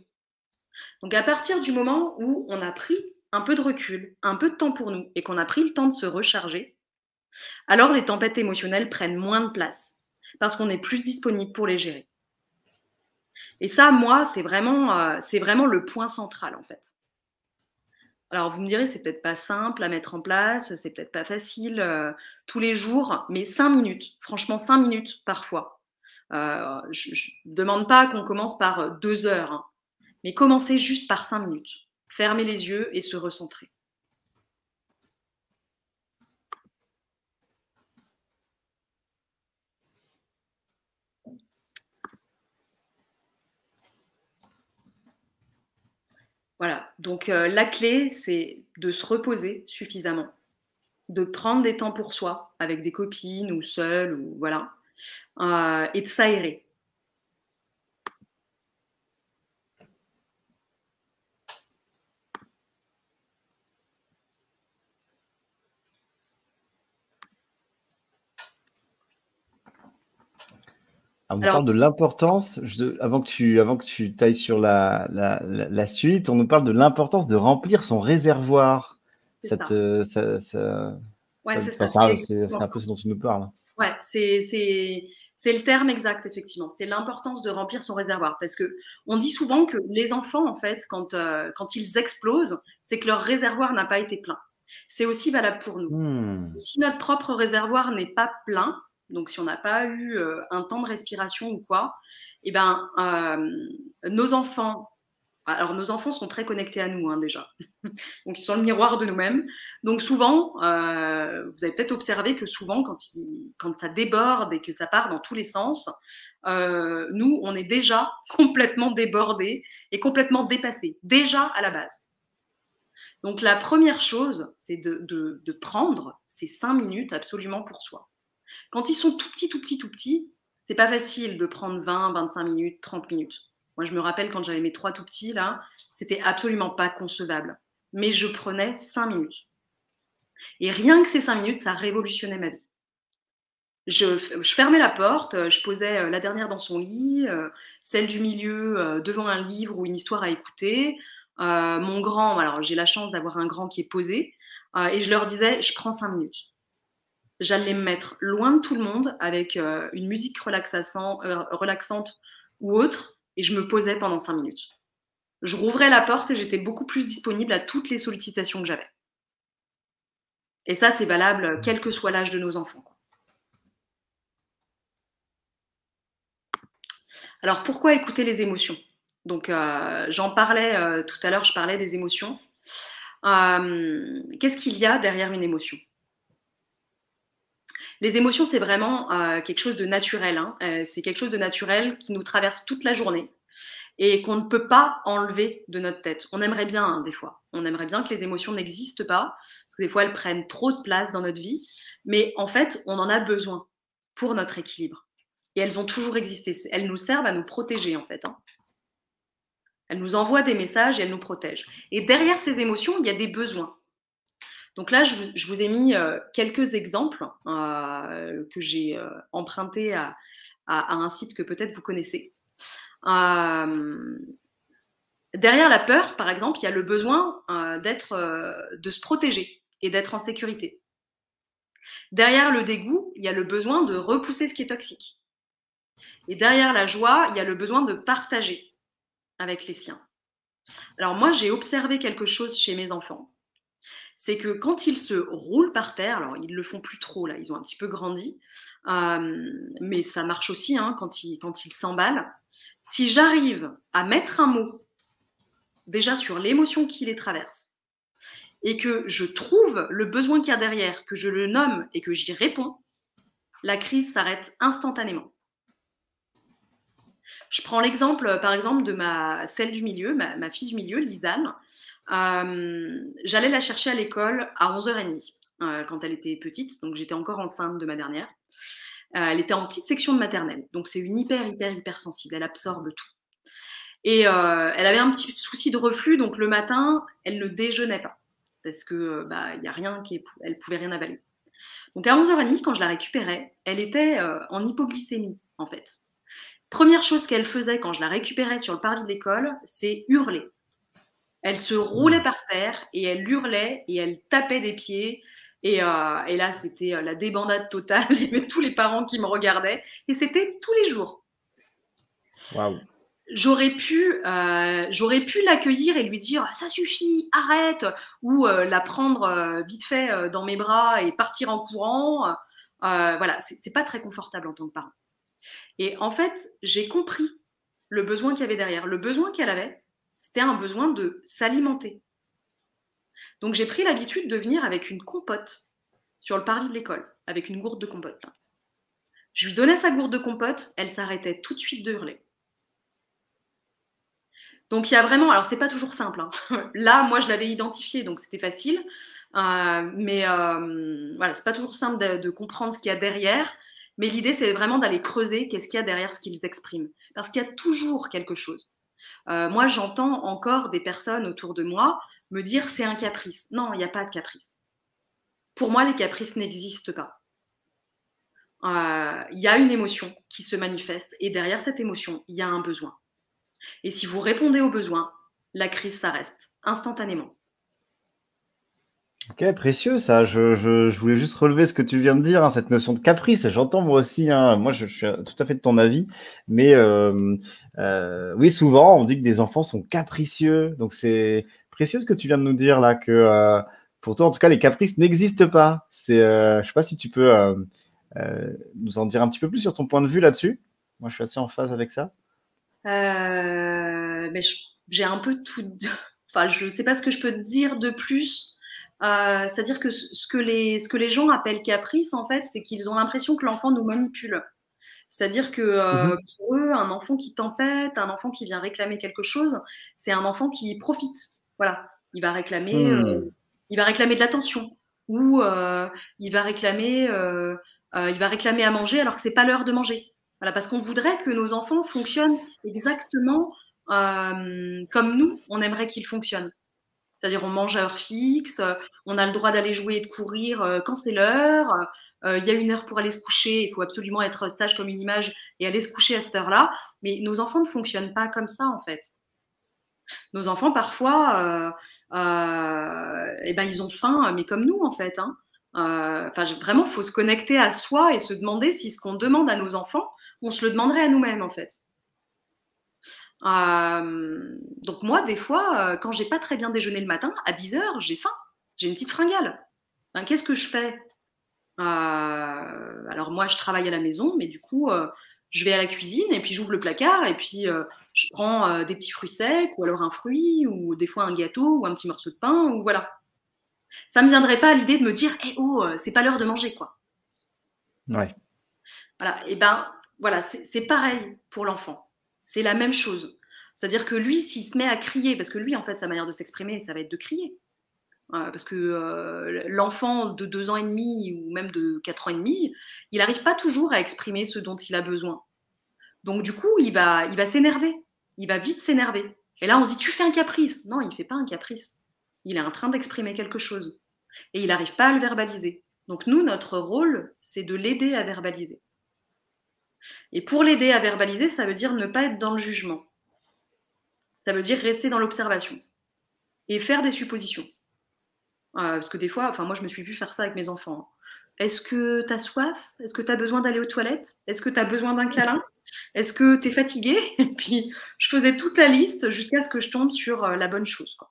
Donc, à partir du moment où on a pris un peu de recul, un peu de temps pour nous et qu'on a pris le temps de se recharger, alors les tempêtes émotionnelles prennent moins de place parce qu'on est plus disponible pour les gérer. Et ça, moi, c'est vraiment le point central, en fait. Alors, vous me direz, c'est peut-être pas simple à mettre en place, c'est peut-être pas facile tous les jours, mais 5 minutes, franchement 5 minutes parfois. Je ne demande pas qu'on commence par 2 heures, hein, mais commencez juste par 5 minutes. Fermez les yeux et se recentrer. Voilà, donc la clé, c'est de se reposer suffisamment, de prendre des temps pour soi, avec des copines ou seul, ou voilà, et de s'aérer. On nous parle de l'importance, avant que tu t'ailles sur la suite, on nous parle de l'importance de remplir son réservoir. C'est ça. Ouais, c'est ça. C'est un peu ce dont tu nous parles. Ouais, c'est le terme exact, effectivement. C'est l'importance de remplir son réservoir. Parce que on dit souvent que les enfants, en fait, quand ils explosent, c'est que leur réservoir n'a pas été plein. C'est aussi valable pour nous. Si notre propre réservoir n'est pas plein, donc si on n'a pas eu un temps de respiration ou quoi, eh ben, nos enfants sont très connectés à nous, hein, déjà. Donc, ils sont le miroir de nous-mêmes. Donc, souvent, vous avez peut-être observé que souvent, quand ça déborde et que ça part dans tous les sens, nous, on est déjà complètement débordés et complètement dépassés, déjà à la base. Donc, la première chose, c'est de prendre ces 5 minutes absolument pour soi. Quand ils sont tout petits, c'est pas facile de prendre 20, 25 minutes, 30 minutes. Moi, je me rappelle quand j'avais mes 3 tout petits, là, c'était absolument pas concevable. Mais je prenais 5 minutes. Et rien que ces 5 minutes, ça révolutionnait ma vie. Je fermais la porte, je posais la dernière dans son lit, celle du milieu devant un livre ou une histoire à écouter. Mon grand, alors j'ai la chance d'avoir un grand qui est posé, et je leur disais, je prends 5 minutes. J'allais me mettre loin de tout le monde avec une musique relaxante ou autre, et je me posais pendant 5 minutes. Je rouvrais la porte et j'étais beaucoup plus disponible à toutes les sollicitations que j'avais. Et ça, c'est valable quel que soit l'âge de nos enfants, quoi. Alors, pourquoi écouter les émotions? Donc, j'en parlais tout à l'heure, je parlais des émotions. Qu'est-ce qu'il y a derrière une émotion? Les émotions, c'est vraiment quelque chose de naturel, hein. C'est quelque chose de naturel qui nous traverse toute la journée et qu'on ne peut pas enlever de notre tête. On aimerait bien, hein, des fois. On aimerait bien que les émotions n'existent pas, parce que des fois, elles prennent trop de place dans notre vie. Mais en fait, on en a besoin pour notre équilibre. Et elles ont toujours existé. Elles nous servent à nous protéger, en fait, hein. Elles nous envoient des messages et elles nous protègent. Et derrière ces émotions, il y a des besoins. Donc là, je vous ai mis quelques exemples que j'ai empruntés à un site que peut-être vous connaissez. Derrière la peur, par exemple, il y a le besoin de se protéger et d'être en sécurité. Derrière le dégoût, il y a le besoin de repousser ce qui est toxique. Et derrière la joie, il y a le besoin de partager avec les siens. Alors moi, j'ai observé quelque chose chez mes enfants. C'est que quand ils se roulent par terre, alors ils le font plus trop là, ils ont un petit peu grandi, mais ça marche aussi hein, quand ils s'emballent. Si j'arrive à mettre un mot déjà sur l'émotion qui les traverse et que je trouve le besoin qu'il y a derrière, que je le nomme et que j'y réponds, la crise s'arrête instantanément. Je prends l'exemple, par exemple, de celle du milieu, ma fille du milieu, Lisanne. J'allais la chercher à l'école à 11h30 quand elle était petite, donc j'étais encore enceinte de ma dernière. Elle était en petite section de maternelle, donc c'est une hyper sensible, elle absorbe tout. Et elle avait un petit souci de reflux, donc le matin, elle ne déjeunait pas, parce que y a rien elle pouvait rien avaler. Donc à 11h30, quand je la récupérais, elle était en hypoglycémie, en fait. Première chose qu'elle faisait quand je la récupérais sur le parvis de l'école, c'est hurler. Elle se roulait par terre et elle hurlait et elle tapait des pieds. Et là, c'était la débandade totale. Il y avait tous les parents qui me regardaient. Et c'était tous les jours. Waouh. J'aurais pu l'accueillir et lui dire « ça suffit, arrête !» ou la prendre vite fait dans mes bras et partir en courant. Voilà, c'est pas très confortable en tant que parent. Et en fait, j'ai compris le besoin qu'il y avait derrière. Le besoin qu'elle avait, c'était un besoin de s'alimenter. Donc j'ai pris l'habitude de venir avec une compote sur le parvis de l'école, avec une gourde de compote. Là. Je lui donnais sa gourde de compote, elle s'arrêtait tout de suite de hurler. Donc il y a vraiment, alors c'est pas toujours simple. Hein. Là, moi je l'avais identifié, donc c'était facile. Mais voilà, c'est pas toujours simple de comprendre ce qu'il y a derrière. Mais l'idée, c'est vraiment d'aller creuser qu'est-ce qu'il y a derrière ce qu'ils expriment. Parce qu'il y a toujours quelque chose. Moi, j'entends encore des personnes autour de moi me dire c'est un caprice. Non, il n'y a pas de caprice. Pour moi, les caprices n'existent pas. Il y a une émotion qui se manifeste et derrière cette émotion, il y a un besoin. Et si vous répondez au besoin, la crise s'arrête instantanément. Ok, précieux ça. Je voulais juste relever ce que tu viens de dire, hein, cette notion de caprice. J'entends moi aussi, hein, moi je suis tout à fait de ton avis, mais oui, souvent on dit que des enfants sont capricieux. Donc c'est précieux ce que tu viens de nous dire là, que pour toi en tout cas les caprices n'existent pas. Je sais pas si tu peux nous en dire un petit peu plus sur ton point de vue là-dessus. Moi je suis assez en phase avec ça. Mais j'ai un peu tout. Enfin, je sais pas ce que je peux te dire de plus. C'est-à-dire que ce que les gens appellent caprice, en fait, c'est qu'ils ont l'impression que l'enfant nous manipule. C'est-à-dire que pour eux, un enfant qui tempête, un enfant qui vient réclamer quelque chose, c'est un enfant qui profite. Voilà, il va réclamer de l'attention ou il va réclamer à manger alors que c'est pas l'heure de manger. Voilà, parce qu'on voudrait que nos enfants fonctionnent exactement comme nous, on aimerait qu'ils fonctionnent. C'est-à-dire on mange à heure fixe, on a le droit d'aller jouer et de courir quand c'est l'heure, il y a une heure pour aller se coucher, il faut absolument être sage comme une image et aller se coucher à cette heure-là. Mais nos enfants ne fonctionnent pas comme ça, en fait. Nos enfants, parfois, ils ont faim, mais comme nous, en fait. Hein. Vraiment, il faut se connecter à soi et se demander si ce qu'on demande à nos enfants, on se le demanderait à nous-mêmes, en fait. Donc moi, des fois, quand j'ai pas très bien déjeuné le matin, à 10h, j'ai faim. J'ai une petite fringale. Ben, qu'est-ce que je fais? Alors moi, je travaille à la maison, mais du coup, je vais à la cuisine et puis j'ouvre le placard et puis je prends des petits fruits secs ou alors un fruit ou des fois un gâteau ou un petit morceau de pain ou voilà. Ça me viendrait pas à l'idée de me dire, eh oh, c'est pas l'heure de manger quoi. Ouais. Voilà. Et ben voilà, c'est pareil pour l'enfant. C'est la même chose. C'est-à-dire que lui, s'il se met à crier, parce que lui, en fait, sa manière de s'exprimer, ça va être de crier. Parce que l'enfant de 2 ans et demi ou même de 4 ans et demi, il n'arrive pas toujours à exprimer ce dont il a besoin. Donc du coup, il va s'énerver. Il va vite s'énerver. Et là, on se dit, tu fais un caprice. Non, il ne fait pas un caprice. Il est en train d'exprimer quelque chose. Et il n'arrive pas à le verbaliser. Donc nous, notre rôle, c'est de l'aider à verbaliser. Et pour l'aider à verbaliser, ça veut dire ne pas être dans le jugement. Ça veut dire rester dans l'observation. Et faire des suppositions. Parce que des fois, enfin moi je me suis vue faire ça avec mes enfants. Est-ce que tu as soif? Est-ce que tu as besoin d'aller aux toilettes? Est-ce que tu as besoin d'un câlin? Est-ce que tu es fatigué? Et puis je faisais toute la liste jusqu'à ce que je tombe sur la bonne chose, quoi.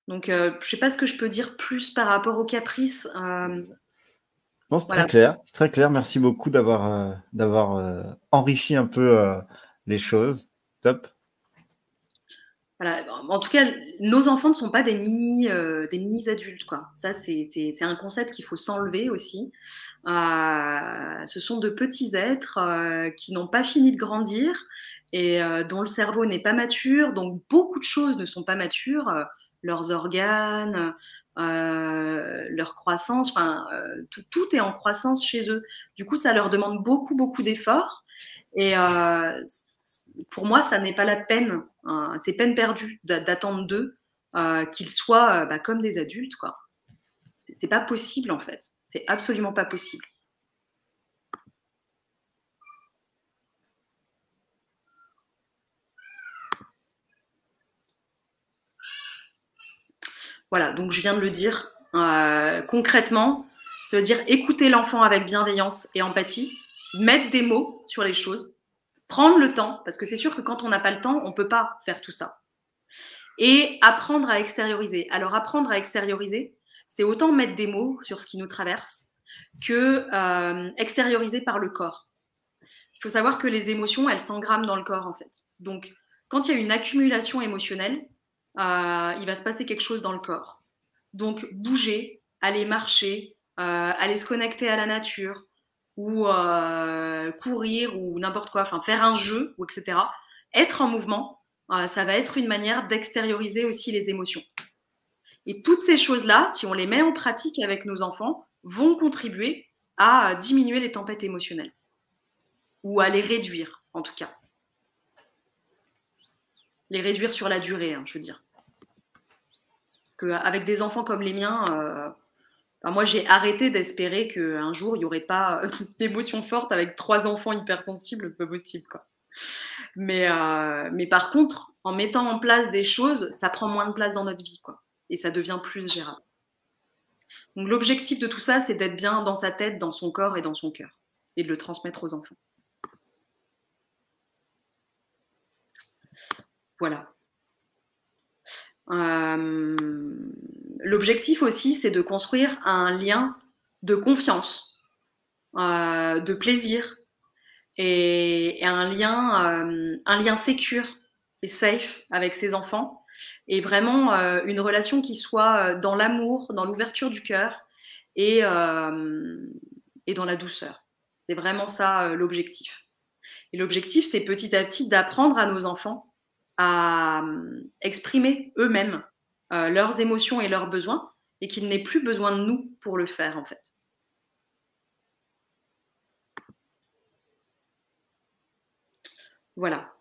Donc je sais pas ce que je peux dire plus par rapport aux caprices. Non, c'est très Voilà. clair. C'est très clair. Merci beaucoup d'avoir enrichi un peu les choses. Top. Voilà. En tout cas, nos enfants ne sont pas des mini adultes, quoi. Ça, c'est un concept qu'il faut s'enlever aussi. Ce sont de petits êtres qui n'ont pas fini de grandir et dont le cerveau n'est pas mature, donc beaucoup de choses ne sont pas matures, leurs organes, leur croissance, enfin tout est en croissance chez eux. Du coup, ça leur demande beaucoup, beaucoup d'efforts. Et pour moi, ça n'est pas la peine, c'est peine perdue d'attendre d'eux qu'ils soient comme des adultes, quoi. C'est pas possible en fait, c'est absolument pas possible. Voilà, donc je viens de le dire. Concrètement, ça veut dire écouter l'enfant avec bienveillance et empathie, mettre des mots sur les choses, prendre le temps, parce que c'est sûr que quand on n'a pas le temps, on ne peut pas faire tout ça. Et apprendre à extérioriser. Alors apprendre à extérioriser, c'est autant mettre des mots sur ce qui nous traverse que extérioriser par le corps. Il faut savoir que les émotions, elles s'engramment dans le corps en fait. Donc quand il y a une accumulation émotionnelle, il va se passer quelque chose dans le corps. Donc bouger, aller marcher, aller se connecter à la nature, ou courir, ou n'importe quoi, enfin faire un jeu, ou etc. Être en mouvement, ça va être une manière d'extérioriser aussi les émotions. Et toutes ces choses-là, si on les met en pratique avec nos enfants, vont contribuer à diminuer les tempêtes émotionnelles, ou à les réduire en tout cas. Les réduire sur la durée, je veux dire. Parce qu'avec des enfants comme les miens, moi, j'ai arrêté d'espérer qu'un jour, il n'y aurait pas d'émotions fortes avec 3 enfants hypersensibles. C'est pas possible, quoi. Mais par contre, en mettant en place des choses, ça prend moins de place dans notre vie, quoi. Et ça devient plus gérable. Donc, l'objectif de tout ça, c'est d'être bien dans sa tête, dans son corps et dans son cœur. Et de le transmettre aux enfants. Voilà. L'objectif aussi, c'est de construire un lien de confiance, de plaisir et un lien sécure et safe avec ses enfants et vraiment une relation qui soit dans l'amour, dans l'ouverture du cœur et dans la douceur. C'est vraiment ça l'objectif. Et l'objectif, c'est petit à petit d'apprendre à nos enfants à exprimer eux-mêmes leurs émotions et leurs besoins et qu'ils n'aient plus besoin de nous pour le faire en fait. Voilà.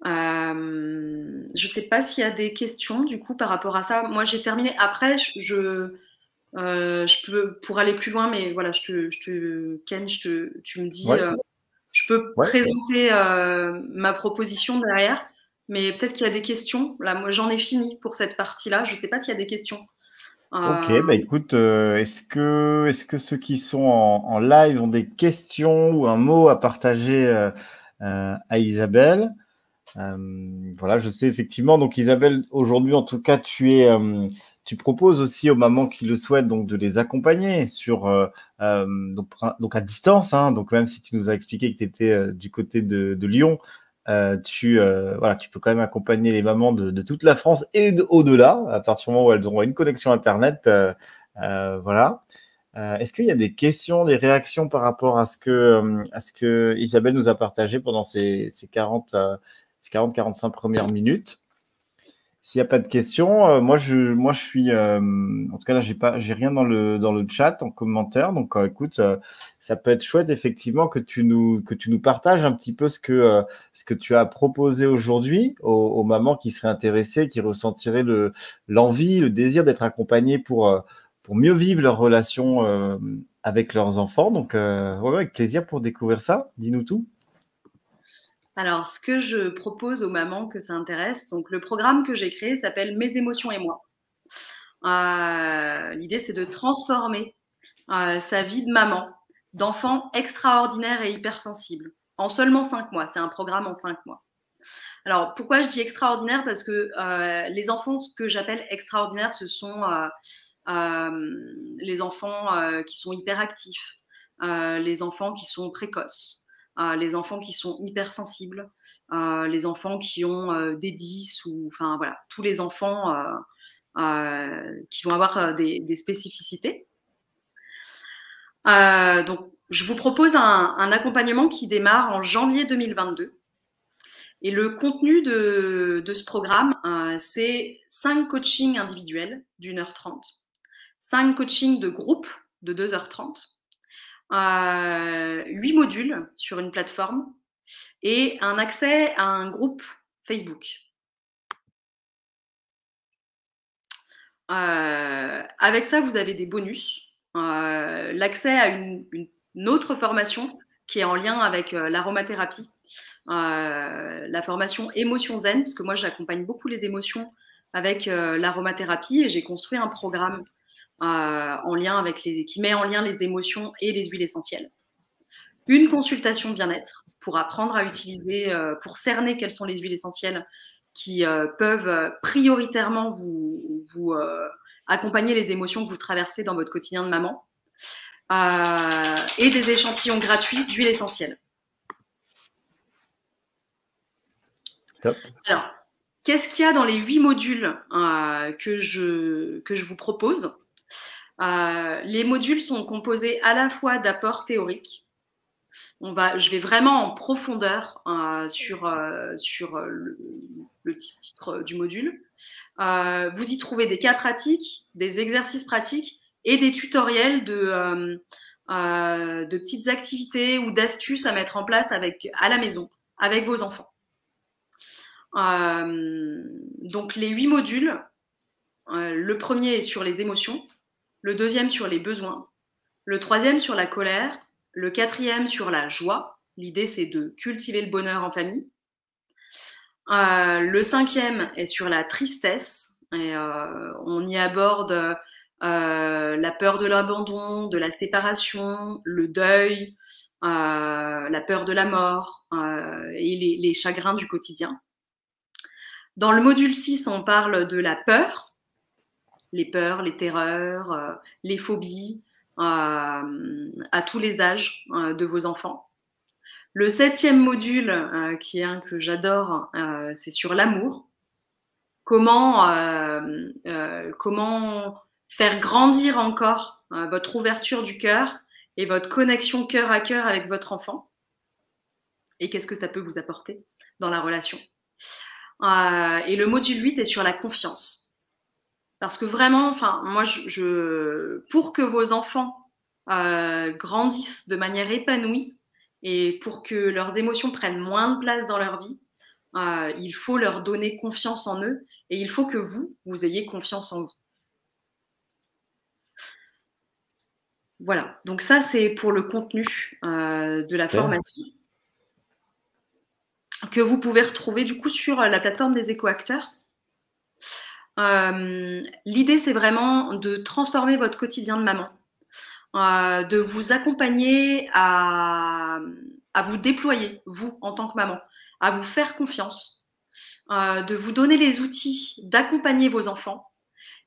Je ne sais pas s'il y a des questions du coup par rapport à ça. Moi j'ai terminé. Après, je peux pour aller plus loin, mais voilà, Ken, tu me dis, Ouais. je peux Ouais. présenter ma proposition derrière, mais peut-être qu'il y a des questions. Là, moi j'en ai fini pour cette partie-là. Je ne sais pas s'il y a des questions. Ok, bah écoute, est-ce que ceux qui sont en live ont des questions ou un mot à partager à Isabelle? Voilà, je sais effectivement. Donc Isabelle, aujourd'hui en tout cas, tu es tu proposes aussi aux mamans qui le souhaitent donc de les accompagner donc à distance, hein, donc même si tu nous as expliqué que tu étais du côté de Lyon, voilà, tu peux quand même accompagner les mamans de toute la France et au-delà, à partir du moment où elles auront une connexion Internet. Voilà. Est-ce qu'il y a des questions, des réactions par rapport à ce que Isabelle nous a partagé pendant ces 40-45 premières minutes? S'il n'y a pas de questions, moi je suis, en tout cas là, j'ai rien dans le chat, en commentaire. Donc, écoute, ça peut être chouette effectivement que tu nous partages un petit peu ce que tu as proposé aujourd'hui aux mamans qui seraient intéressées, qui ressentiraient l'envie, le désir d'être accompagnées pour mieux vivre leur relation avec leurs enfants. Donc, ouais, avec plaisir pour découvrir ça. Dis-nous tout. Alors, ce que je propose aux mamans que ça intéresse, donc le programme que j'ai créé s'appelle Mes émotions et moi. L'idée, c'est de transformer sa vie de maman, d'enfant extraordinaire et hypersensible, en seulement 5 mois. C'est un programme en 5 mois. Alors, pourquoi je dis extraordinaire? Parce que les enfants, ce que j'appelle extraordinaires, ce sont les enfants qui sont hyperactifs, les enfants qui sont précoces, les enfants qui sont hypersensibles, les enfants qui ont des 10 ou enfin voilà, tous les enfants qui vont avoir des spécificités. Donc, je vous propose un accompagnement qui démarre en janvier 2022. Et le contenu de ce programme, c'est 5 coachings individuels d'1h30, 5 coachings de groupe de 2h30, 8 modules sur une plateforme et un accès à un groupe Facebook. Avec ça, vous avez des bonus, l'accès à une autre formation qui est en lien avec l'aromathérapie, la formation Émotions Zen, parce que moi j'accompagne beaucoup les émotions avec l'aromathérapie et j'ai construit un programme qui met en lien les émotions et les huiles essentielles. Une consultation bien-être pour apprendre à utiliser, pour cerner quelles sont les huiles essentielles qui peuvent prioritairement vous accompagner les émotions que vous traversez dans votre quotidien de maman, et des échantillons gratuits d'huiles essentielles. Top. Alors, qu'est-ce qu'il y a dans les 8 modules que je vous propose? Les modules sont composés à la fois d'apports théoriques. Je vais vraiment en profondeur sur le titre du module. Vous y trouvez des cas pratiques, des exercices pratiques et des tutoriels de petites activités ou d'astuces à mettre en place à la maison avec vos enfants. Donc les 8 modules, le premier est sur les émotions, le deuxième sur les besoins, le troisième sur la colère, le quatrième sur la joie. L'idée, c'est de cultiver le bonheur en famille. Le cinquième est sur la tristesse. Et, on y aborde la peur de l'abandon, de la séparation, le deuil, la peur de la mort et les chagrins du quotidien. Dans le module 6, on parle de la peur, les peurs, les terreurs, les phobies, à tous les âges de vos enfants. Le 7e module, qui est un que j'adore, c'est sur l'amour. Comment faire grandir encore votre ouverture du cœur et votre connexion cœur à cœur avec votre enfant. Et qu'est-ce que ça peut vous apporter dans la relation. Et le module 8 est sur la confiance. Parce que vraiment, enfin, moi, pour que vos enfants grandissent de manière épanouie et pour que leurs émotions prennent moins de place dans leur vie, il faut leur donner confiance en eux et il faut que vous ayez confiance en vous. Voilà, donc ça, c'est pour le contenu de la formation que vous pouvez retrouver du coup sur la plateforme des éco-acteurs. L'idée, c'est vraiment de transformer votre quotidien de maman, de vous accompagner à vous déployer, vous, en tant que maman, à vous faire confiance, de vous donner les outils d'accompagner vos enfants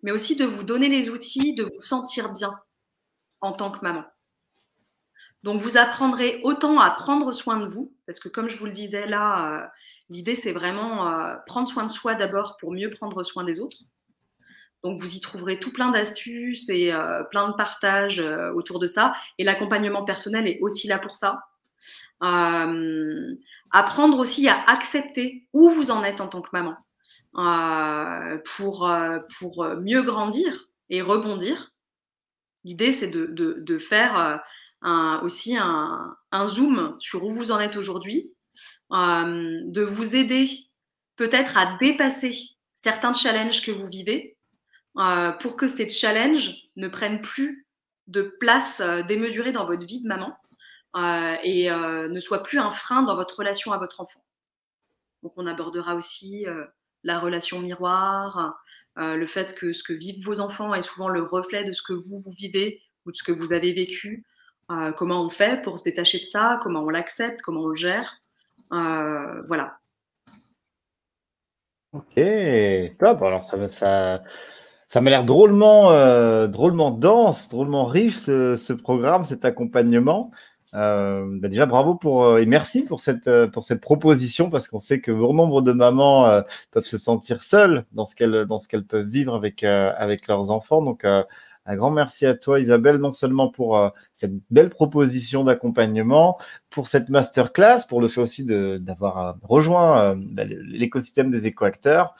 mais aussi de vous donner les outils, de vous sentir bien en tant que maman. Donc, vous apprendrez autant à prendre soin de vous, parce que comme je vous le disais là, l'idée, c'est vraiment prendre soin de soi d'abord pour mieux prendre soin des autres. Donc, vous y trouverez tout plein d'astuces et plein de partages autour de ça. Et l'accompagnement personnel est aussi là pour ça. Apprendre aussi à accepter où vous en êtes en tant que maman pour mieux grandir et rebondir. L'idée, c'est de faire aussi un zoom sur où vous en êtes aujourd'hui, de vous aider peut-être à dépasser certains challenges que vous vivez pour que ces challenges ne prennent plus de place démesurée dans votre vie de maman et ne soient plus un frein dans votre relation à votre enfant. Donc, on abordera aussi la relation miroir, le fait que ce que vivent vos enfants est souvent le reflet de ce que vous vivez ou de ce que vous avez vécu. Comment on fait pour se détacher de ça, comment on l'accepte, comment on le gère. Voilà. Ok, top. Alors ça m'a l'air drôlement dense, drôlement riche ce programme, cet accompagnement. Déjà bravo et merci pour cette proposition parce qu'on sait que bon nombre de mamans peuvent se sentir seules dans ce qu'elles peuvent vivre avec leurs enfants. Donc un grand merci à toi Isabelle, non seulement pour cette belle proposition d'accompagnement, pour cette masterclass, pour le fait aussi d'avoir rejoint l'écosystème des écoacteurs.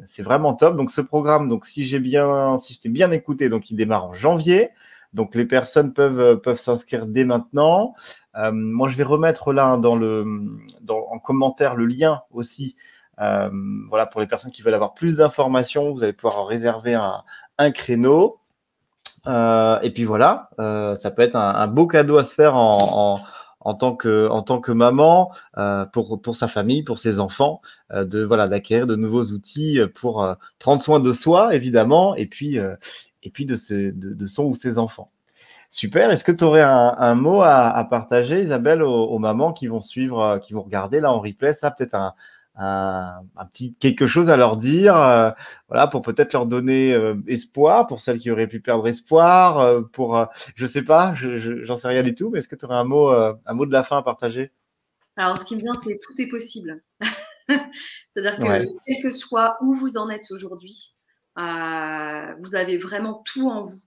C'est vraiment top. Donc ce programme, donc si je t'ai bien écouté, donc il démarre en janvier. Donc les personnes peuvent s'inscrire dès maintenant. Moi, je vais remettre là en commentaire le lien aussi. Voilà, pour les personnes qui veulent avoir plus d'informations, vous allez pouvoir réserver un créneau. Et puis voilà, ça peut être un beau cadeau à se faire en tant que maman, pour sa famille, pour ses enfants, d'acquérir de nouveaux outils pour prendre soin de soi, évidemment, et puis de son ou ses enfants. Super. Est-ce que tu aurais un mot à partager, Isabelle, aux mamans qui vont suivre, qui vont regarder là en replay, ça peut-être un petit quelque chose à leur dire, voilà, pour peut-être leur donner espoir pour celles qui auraient pu perdre espoir, je sais pas, j'en sais rien du tout, mais est-ce que tu aurais un mot de la fin à partager? Alors, ce qui me vient, c'est tout est possible. C'est-à-dire que Ouais. quel que soit où vous en êtes aujourd'hui, vous avez vraiment tout en vous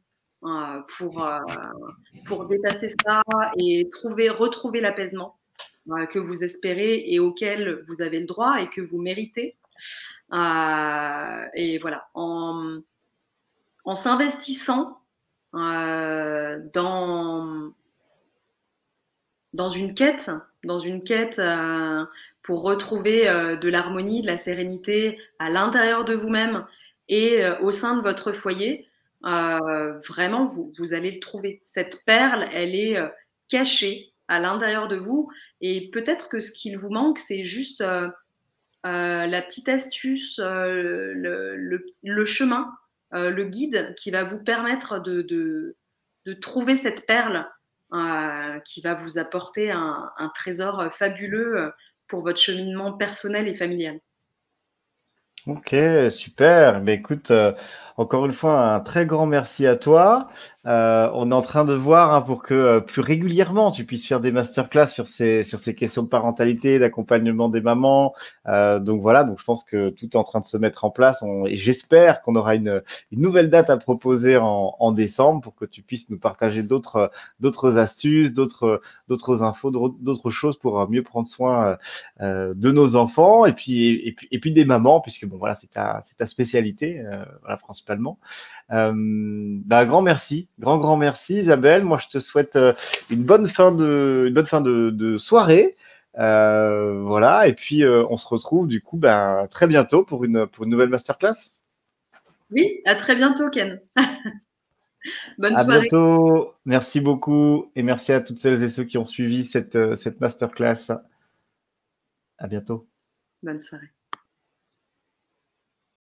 pour dépasser ça et retrouver l'apaisement que vous espérez et auquel vous avez le droit et que vous méritez. Et voilà, en s'investissant dans une quête pour retrouver de l'harmonie, de la sérénité à l'intérieur de vous-même et au sein de votre foyer, vraiment, vous allez le trouver. Cette perle, elle est cachée à l'intérieur de vous et peut-être que ce qu'il vous manque, c'est juste la petite astuce, le chemin, le guide qui va vous permettre de trouver cette perle qui va vous apporter un trésor fabuleux pour votre cheminement personnel et familial. Ok, super. Mais écoute, encore une fois, un très grand merci à toi. On est en train de voir pour que plus régulièrement tu puisses faire des masterclass sur ces questions de parentalité, d'accompagnement des mamans. Donc voilà, donc je pense que tout est en train de se mettre en place et j'espère qu'on aura une nouvelle date à proposer en décembre pour que tu puisses nous partager d'autres astuces, d'autres infos, d'autres choses pour mieux prendre soin de nos enfants et puis des mamans, puisque bon voilà, c'est ta spécialité, voilà, principalement. Grand merci Isabelle. Moi je te souhaite une bonne fin de soirée. Voilà, et puis on se retrouve du coup très bientôt pour une nouvelle masterclass. Oui, à très bientôt Ken. Bonne À soirée. bientôt, merci beaucoup et merci à toutes celles et ceux qui ont suivi cette masterclass. À bientôt. Bonne soirée.